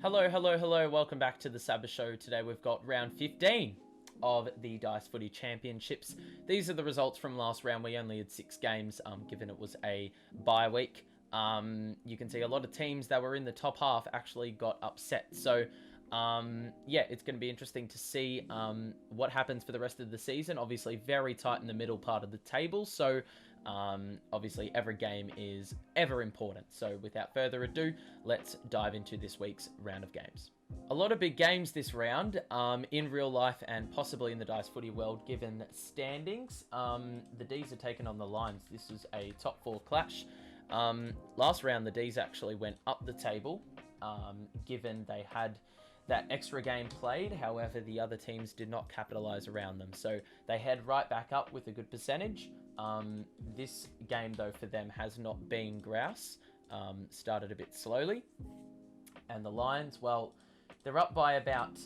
Hello, hello, hello. Welcome back to the Saba Show. Today we've got round 15 of the Dice Footy Championships. These are the results from last round. We only had 6 games, given it was a bye week. You can see a lot of teams that were in the top half actually got upset. So, yeah, it's going to be interesting to see what happens for the rest of the season. Obviously, very tight in the middle part of the table. So, obviously, every game is ever important. So, without further ado, let's dive into this week's round of games. A lot of big games this round in real life and possibly in the Dice Footy world, given standings. The D's are taking on the Lions. This was a top 4 clash. Last round, the D's actually went up the table, given they had that extra game played. However, the other teams did not capitalise around them. So they head right back up with a good percentage. This game, though, for them has not been grouse. Started a bit slowly. And the Lions, well, they're up by about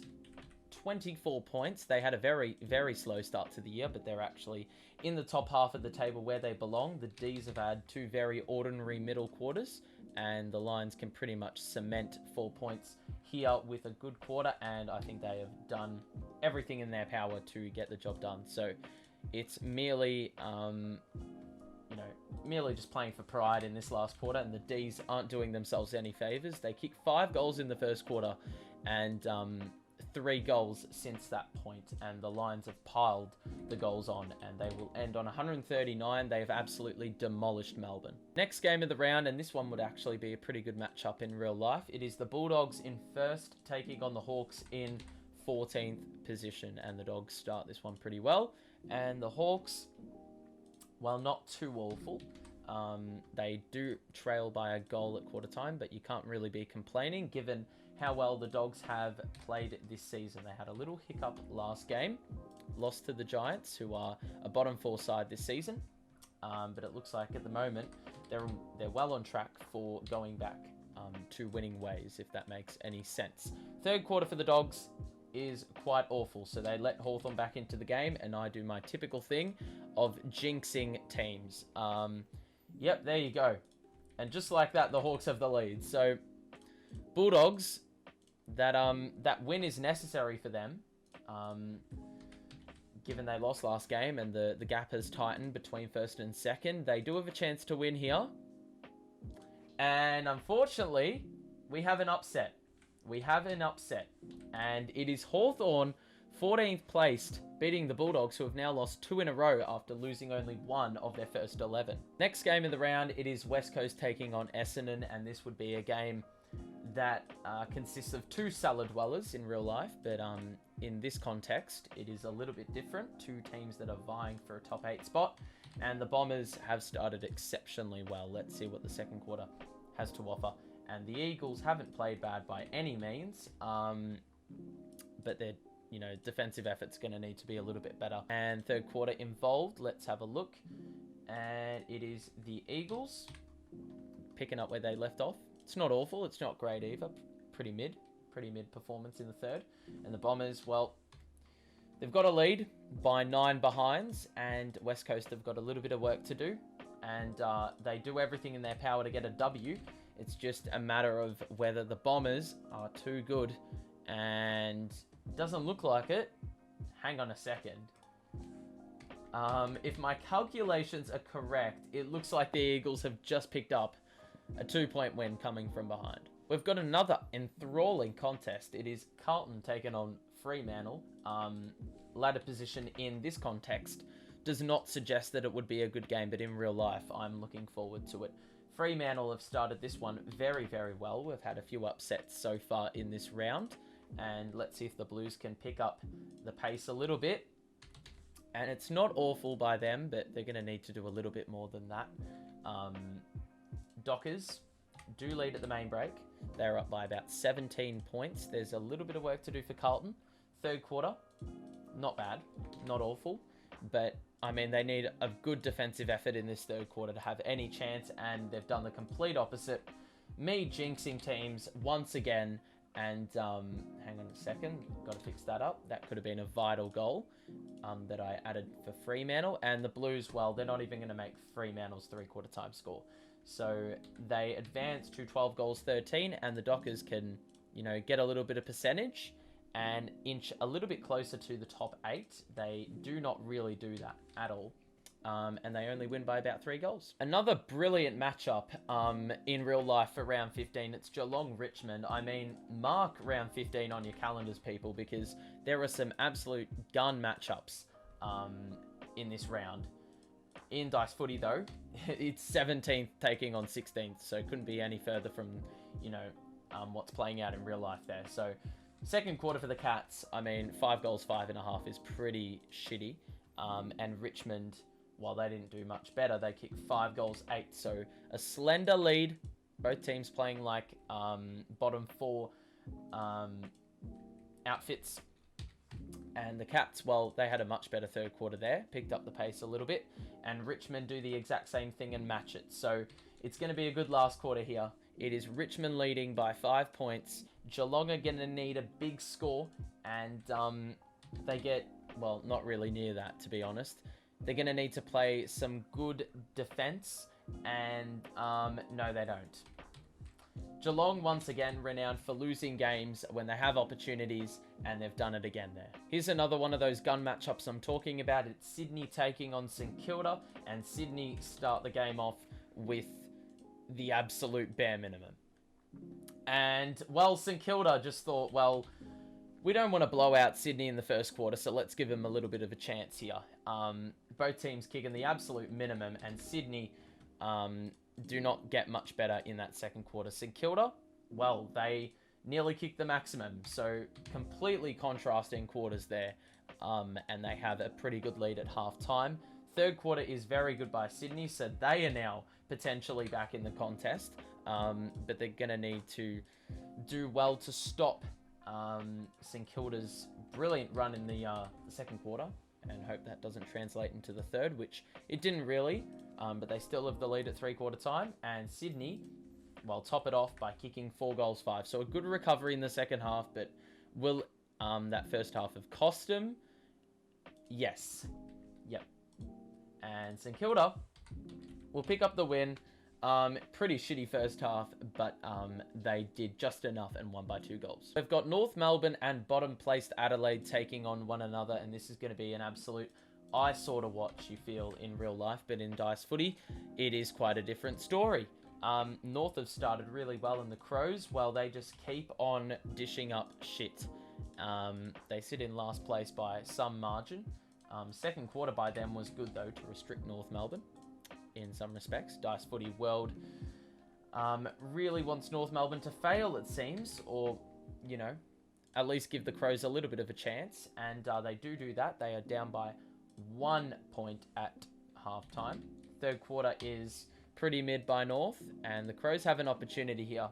24 points. They had a very, very slow start to the year, but they're actually in the top half of the table where they belong. The D's have had 2 very ordinary middle quarters, and the Lions can pretty much cement 4 points here with a good quarter, and I think they have done everything in their power to get the job done. So it's merely, merely just playing for pride in this last quarter, and the D's aren't doing themselves any favours. They kicked 5 goals in the first quarter, and 3 goals since that point, and the Lions have piled the goals on, and they will end on 139. They've absolutely demolished Melbourne. Next game of the round, and this one would actually be a pretty good matchup in real life. It is the Bulldogs in first, taking on the Hawks in 14th position, and the Dogs start this one pretty well. And the Hawks, well, not too awful. They do trail by a goal at quarter time, but you can't really be complaining given how well the Dogs have played this season. They had a little hiccup last game, lost to the Giants, who are a bottom 4 side this season. But it looks like at the moment they're well on track for going back to winning ways, if that makes any sense. Third quarter for the Dogs is quite awful. So they let Hawthorn back into the game, and I do my typical thing of jinxing teams. Yep, there you go. And just like that, the Hawks have the lead. So Bulldogs, that win is necessary for them, given they lost last game and the gap has tightened between first and second. They do have a chance to win here. And unfortunately, we have an upset. And it is Hawthorn, 14th placed, beating the Bulldogs, who have now lost 2 in a row after losing only 1 of their first 11. Next game of the round, it is West Coast taking on Essendon, and this would be a game that consists of 2 cellar dwellers in real life, but in this context, it is a little bit different. 2 teams that are vying for a top 8 spot, and the Bombers have started exceptionally well. Let's see what the second quarter has to offer. And the Eagles haven't played bad by any means, but their defensive effort's going to need to be a little bit better. And third quarter involved, let's have a look. And it is the Eagles picking up where they left off. It's not awful, it's not great either. Pretty mid performance in the third. And the Bombers, well, they've got a lead by 9 behinds, and West Coast have got a little bit of work to do. And they do everything in their power to get a W. It's just a matter of whether the Bombers are too good, and it doesn't look like it. Hang on a second. If my calculations are correct, it looks like the Eagles have just picked up a 2-point win coming from behind. We've got another enthralling contest. It is Carlton taking on Fremantle. Ladder position in this context does not suggest that it would be a good game, but in real life, I'm looking forward to it. Fremantle have started this one very, very well. We've had a few upsets so far in this round, and let's see if the Blues can pick up the pace a little bit. And it's not awful by them, but they're going to need to do a little bit more than that. Dockers do lead at the main break. They're up by about 17 points. There's a little bit of work to do for Carlton. Third quarter, not bad, not awful, but I mean, they need a good defensive effort in this third quarter to have any chance, and they've done the complete opposite. Me jinxing teams once again, and hang on a second, got to fix that up. That could have been a vital goal that I added for Fremantle. And the Blues, well, they're not even going to make Fremantle's three-quarter time score. So they advance to 12 goals 13, and the Dockers can get a little bit of percentage and inch a little bit closer to the top 8. They do not really do that at all. And they only win by about 3 goals. Another brilliant matchup in real life for round 15. It's Geelong-Richmond. I mean, mark round 15 on your calendars, people, because there are some absolute gun matchups in this round. In Dice Footy, though, it's 17th taking on 16th, so it couldn't be any further from, what's playing out in real life there. So, second quarter for the Cats, I mean, 5 goals, 5.5 is pretty shitty. And Richmond, while they didn't do much better, they kicked 5 goals, 8. So, a slender lead. Both teams playing like bottom 4 outfits. And the Cats, well, they had a much better third quarter there. Picked up the pace a little bit. And Richmond do the exact same thing and match it. So it's going to be a good last quarter here. It is Richmond leading by 5 points. Geelong are going to need a big score. And they get, well, not really near that, to be honest. They're going to need to play some good defense. And no, they don't. Geelong, once again, renowned for losing games when they have opportunities, and they've done it again there. Here's another one of those gun matchups I'm talking about. It's Sydney taking on St Kilda, and Sydney start the game off with the absolute bare minimum. And, well, St Kilda just thought, well, we don't want to blow out Sydney in the first quarter, so let's give them a little bit of a chance here. Both teams kicking the absolute minimum, and Sydney do not get much better in that second quarter. St Kilda, well, they nearly kicked the maximum, so completely contrasting quarters there, and they have a pretty good lead at half-time. Third quarter is very good by Sydney, so they are now potentially back in the contest, but they're going to need to do well to stop St Kilda's brilliant run in the second quarter, and hope that doesn't translate into the third, which it didn't really, but they still have the lead at three-quarter time, and Sydney, well, top it off by kicking 4 goals, 5. So a good recovery in the second half, but will that first half have cost them? Yes. Yep. And St Kilda will pick up the win. Pretty shitty first half, but they did just enough and won by 2 goals. We've got North Melbourne and bottom-placed Adelaide taking on one another, and this is going to be an absolute eyesore to watch, you feel, in real life, but in Dice Footy, it is quite a different story. North have started really well in the Crows, well, they just keep on dishing up shit. They sit in last place by some margin. Second quarter by them was good, though, to restrict North Melbourne in some respects. Dice Footy World really wants North Melbourne to fail, it seems, or, at least give the Crows a little bit of a chance, and they do that. They are down by 1 point at halftime. Third quarter is pretty mid by North, and the Crows have an opportunity here,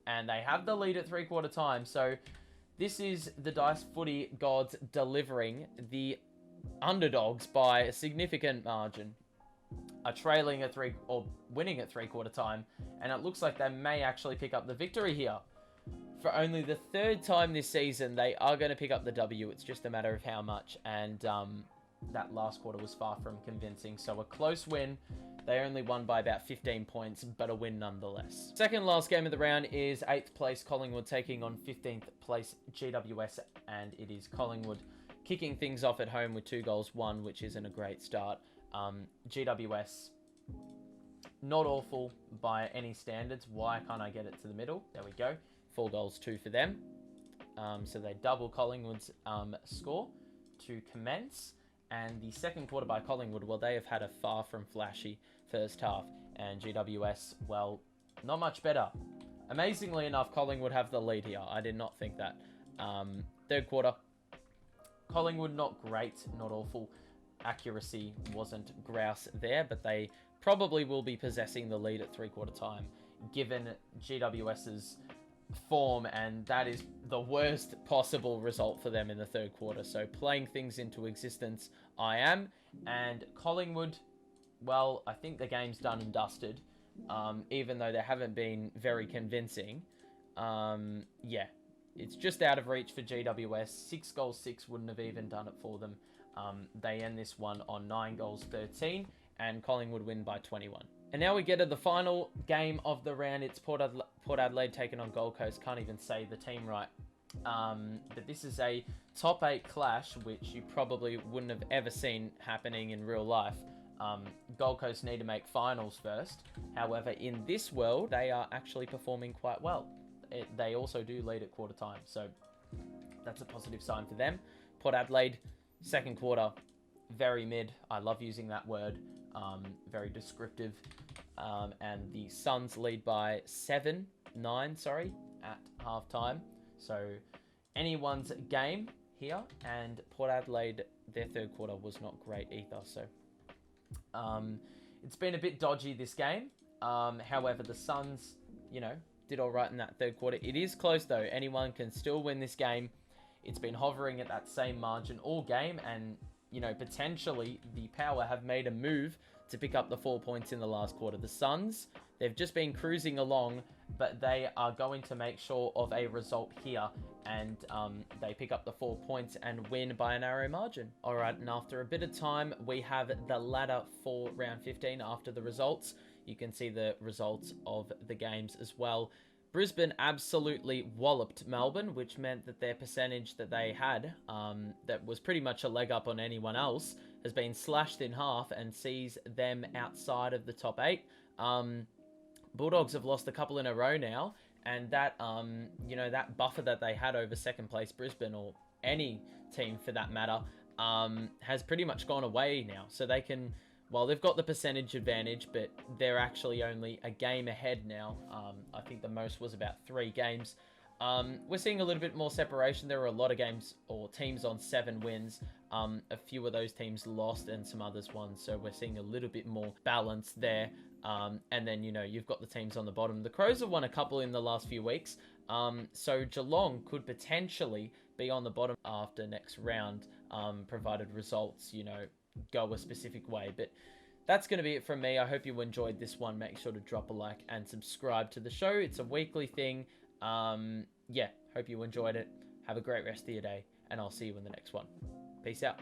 and they have the lead at three-quarter time. So this is the Dice Footy gods delivering. The underdogs by a significant margin are trailing at winning at three-quarter time, and it looks like they may actually pick up the victory here. For only the third time this season, they are going to pick up the W. It's just a matter of how much, and that last quarter was far from convincing. So a close win. They only won by about 15 points, but a win nonetheless. Second last game of the round is 8th place Collingwood taking on 15th place GWS, and it is Collingwood kicking things off at home with 2 goals, 1, which isn't a great start. GWS, not awful by any standards. Why can't I get it to the middle? There we go. 4 goals, 2 for them. So they double Collingwood's score to commence. And the second quarter by Collingwood, well, they have had a far from flashy first half. And GWS, well, not much better. Amazingly enough, Collingwood have the lead here. I did not think that. Third quarter, Collingwood, not great, not awful. Accuracy wasn't grouse there, but they probably will be possessing the lead at three-quarter time, given GWS's form, and that is the worst possible result for them in the third quarter. So playing things into existence, I am. And Collingwood, well, I think the game's done and dusted, even though they haven't been very convincing. Yeah, it's just out of reach for GWS. 6 goals, 6 wouldn't have even done it for them. They end this one on 9 goals, 13, and Collingwood win by 21. And now we get to the final game of the round. It's Port Adelaide taking on Gold Coast. Can't even say the team right. But this is a top 8 clash, which you probably wouldn't have ever seen happening in real life. Gold Coast need to make finals first. However, in this world, they are actually performing quite well. They also do lead at quarter time, so that's a positive sign for them. Port Adelaide, second quarter, very mid. I love using that word. Very descriptive. And the Suns lead by 7-9, at halftime. So anyone's game here, and Port Adelaide, their third quarter was not great either. So it's been a bit dodgy this game. However, the Suns, did all right in that third quarter. It is close though. Anyone can still win this game. It's been hovering at that same margin all game, and potentially the Power have made a move to pick up the 4 points in the last quarter. The Suns, they've just been cruising along, but they are going to make sure of a result here, and they pick up the 4 points and win by a narrow margin. All right, and after a bit of time, we have the ladder for round 15 after the results. You can see the results of the games as well. Brisbane absolutely walloped Melbourne, which meant that their percentage that they had, that was pretty much a leg up on anyone else, has been slashed in half and sees them outside of the top 8. Bulldogs have lost a couple in a row now, and that, that buffer that they had over second place Brisbane, or any team for that matter, has pretty much gone away now. So they can... Well, they've got the percentage advantage, but they're actually only a game ahead now. I think the most was about 3 games. We're seeing a little bit more separation. There are a lot of games or teams on 7 wins. A few of those teams lost and some others won. So we're seeing a little bit more balance there. And then, you've got the teams on the bottom. The Crows have won a couple in the last few weeks. So Geelong could potentially be on the bottom after next round, provided results, go a specific way. But that's going to be it from me. I hope you enjoyed this one. Make sure to drop a like and subscribe to the show. It's a weekly thing. Hope you enjoyed it. Have a great rest of your day, and I'll see you in the next one. Peace out.